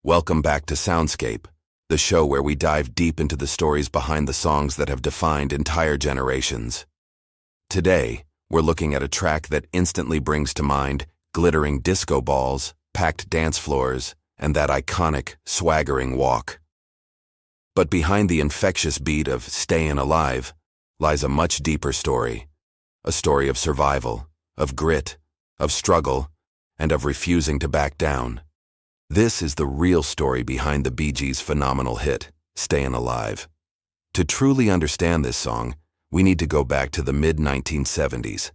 Welcome back to Soundscape, the show where we dive deep into the stories behind the songs that have defined entire generations. Today, we're looking at a track that instantly brings to mind glittering disco balls, packed dance floors, and that iconic, swaggering walk. But behind the infectious beat of Stayin' Alive lies a much deeper story. A story of survival, of grit, of struggle, and of refusing to back down. This is the real story behind the Bee Gees' phenomenal hit, Stayin' Alive. To truly understand this song, we need to go back to the mid-1970s.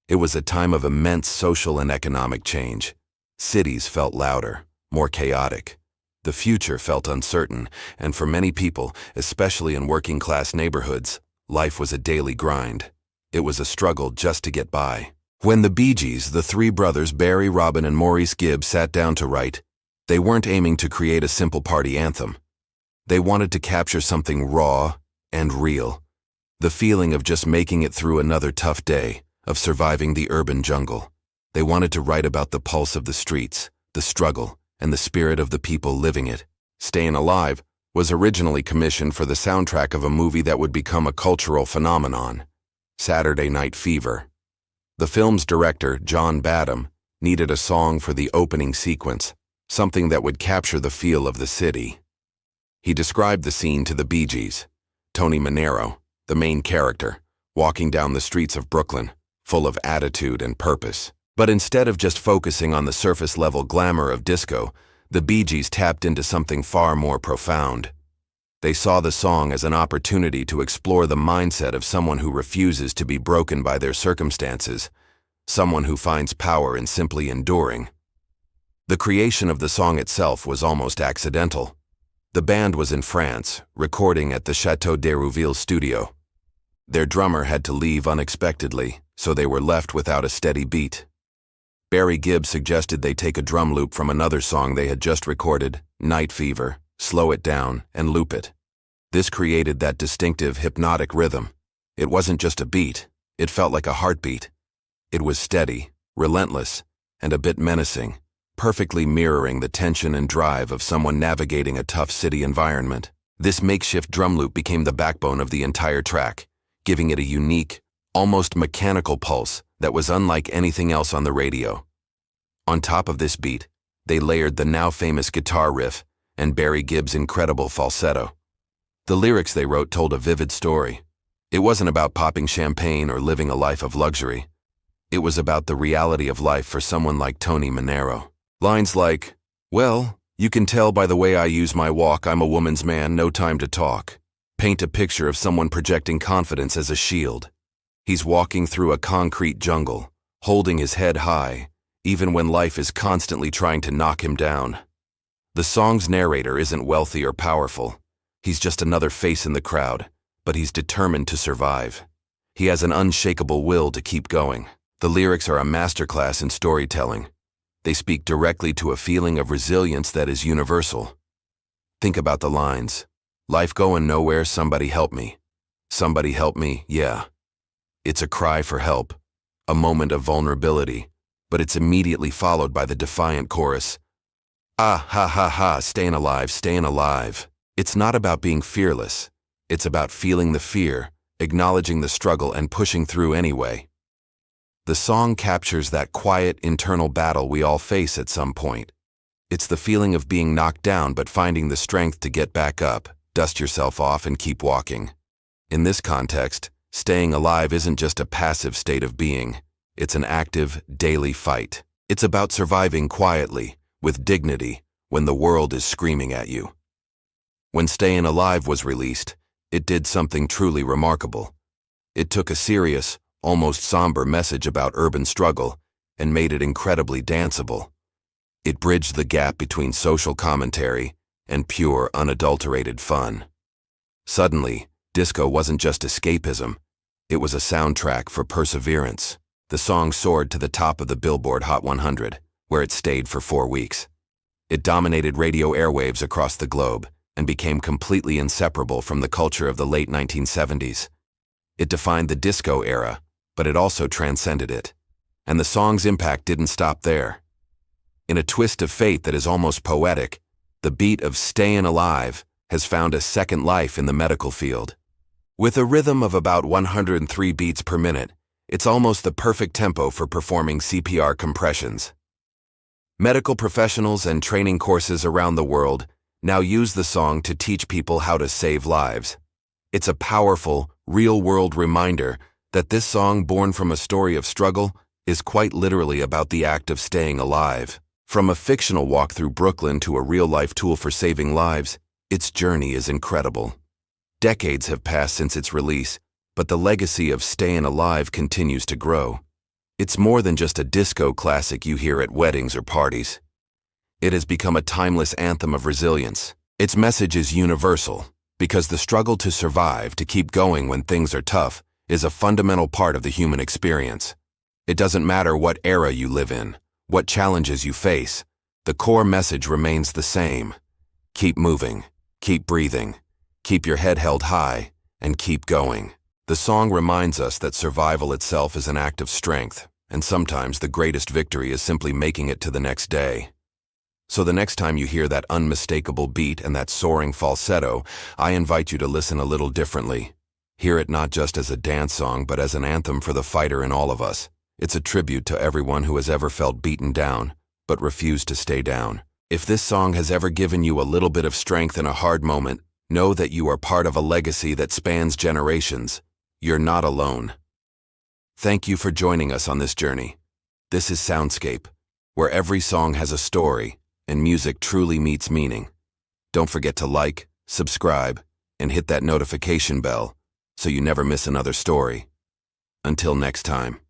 It was a time of immense social and economic change. Cities felt louder, more chaotic. The future felt uncertain, and for many people, especially in working-class neighborhoods, life was a daily grind. It was a struggle just to get by. When the Bee Gees, the three brothers Barry, Robin, and Maurice Gibb sat down to write, they weren't aiming to create a simple party anthem. They wanted to capture something raw and real. The feeling of just making it through another tough day, of surviving the urban jungle. They wanted to write about the pulse of the streets, the struggle, and the spirit of the people living it. Stayin' Alive was originally commissioned for the soundtrack of a movie that would become a cultural phenomenon, Saturday Night Fever. The film's director, John Badham, needed a song for the opening sequence, something that would capture the feel of the city. He described the scene to the Bee Gees. Tony Manero, the main character, walking down the streets of Brooklyn, full of attitude and purpose. But instead of just focusing on the surface-level glamour of disco, the Bee Gees tapped into something far more profound. They saw the song as an opportunity to explore the mindset of someone who refuses to be broken by their circumstances, someone who finds power in simply enduring. The creation of the song itself was almost accidental. The band was in France, recording at the Château d'Hérouville studio. Their drummer had to leave unexpectedly, so they were left without a steady beat. Barry Gibb suggested they take a drum loop from another song they had just recorded, Night Fever, slow it down, and loop it. This created that distinctive hypnotic rhythm. It wasn't just a beat, it felt like a heartbeat. It was steady, relentless, and a bit menacing, perfectly mirroring the tension and drive of someone navigating a tough city environment. This makeshift drum loop became the backbone of the entire track, giving it a unique, almost mechanical pulse that was unlike anything else on the radio. On top of this beat, they layered the now famous guitar riff and Barry Gibb's incredible falsetto. The lyrics they wrote told a vivid story. It wasn't about popping champagne or living a life of luxury. It was about the reality of life for someone like Tony Manero. Lines like, "Well, you can tell by the way I use my walk I'm a woman's man, no time to talk," paint a picture of someone projecting confidence as a shield. He's walking through a concrete jungle, holding his head high, even when life is constantly trying to knock him down. The song's narrator isn't wealthy or powerful. He's just another face in the crowd, but he's determined to survive. He has an unshakable will to keep going. The lyrics are a masterclass in storytelling. They speak directly to a feeling of resilience that is universal. Think about the lines. "Life going nowhere, somebody help me. Somebody help me, yeah." It's a cry for help, a moment of vulnerability, but it's immediately followed by the defiant chorus. "Ah, ha, ha, ha, stayin' alive, stayin' alive." It's not about being fearless. It's about feeling the fear, acknowledging the struggle, and pushing through anyway. The song captures that quiet internal battle we all face at some point. It's the feeling of being knocked down but finding the strength to get back up, dust yourself off, and keep walking. In this context, staying alive isn't just a passive state of being. It's an active, daily fight. It's about surviving quietly, with dignity, when the world is screaming at you. When Stayin' Alive was released, it did something truly remarkable. It took a serious, almost somber message about urban struggle and made it incredibly danceable. It bridged the gap between social commentary and pure, unadulterated fun. Suddenly, disco wasn't just escapism. It was a soundtrack for perseverance. The song soared to the top of the Billboard Hot 100, where it stayed for 4 weeks. It dominated radio airwaves across the globe and became completely inseparable from the culture of the late 1970s. It defined the disco era, but it also transcended it. And the song's impact didn't stop there. In a twist of fate that is almost poetic, the beat of Stayin Alive has found a second life in the medical field. With a rhythm of about 103 beats per minute, it's almost the perfect tempo for performing CPR compressions. Medical professionals and training courses around the world now use the song to teach people how to save lives. It's a powerful, real-world reminder that this song, born from a story of struggle, is quite literally about the act of staying alive. From a fictional walk through Brooklyn to a real-life tool for saving lives, its journey is incredible. Decades have passed since its release, but the legacy of Stayin Alive continues to grow. It's more than just a disco classic you hear at weddings or parties. It has become a timeless anthem of resilience. Its message is universal, because the struggle to survive, to keep going when things are tough, is a fundamental part of the human experience. It doesn't matter what era you live in, what challenges you face, the core message remains the same. Keep moving, keep breathing, keep your head held high, and keep going. The song reminds us that survival itself is an act of strength, and sometimes the greatest victory is simply making it to the next day. So the next time you hear that unmistakable beat and that soaring falsetto, I invite you to listen a little differently. Hear it not just as a dance song, but as an anthem for the fighter in all of us. It's a tribute to everyone who has ever felt beaten down, but refused to stay down. If this song has ever given you a little bit of strength in a hard moment, know that you are part of a legacy that spans generations. You're not alone. Thank you for joining us on this journey. This is Soundscape, where every song has a story, and music truly meets meaning. Don't forget to like, subscribe, and hit that notification bell so you never miss another story. Until next time.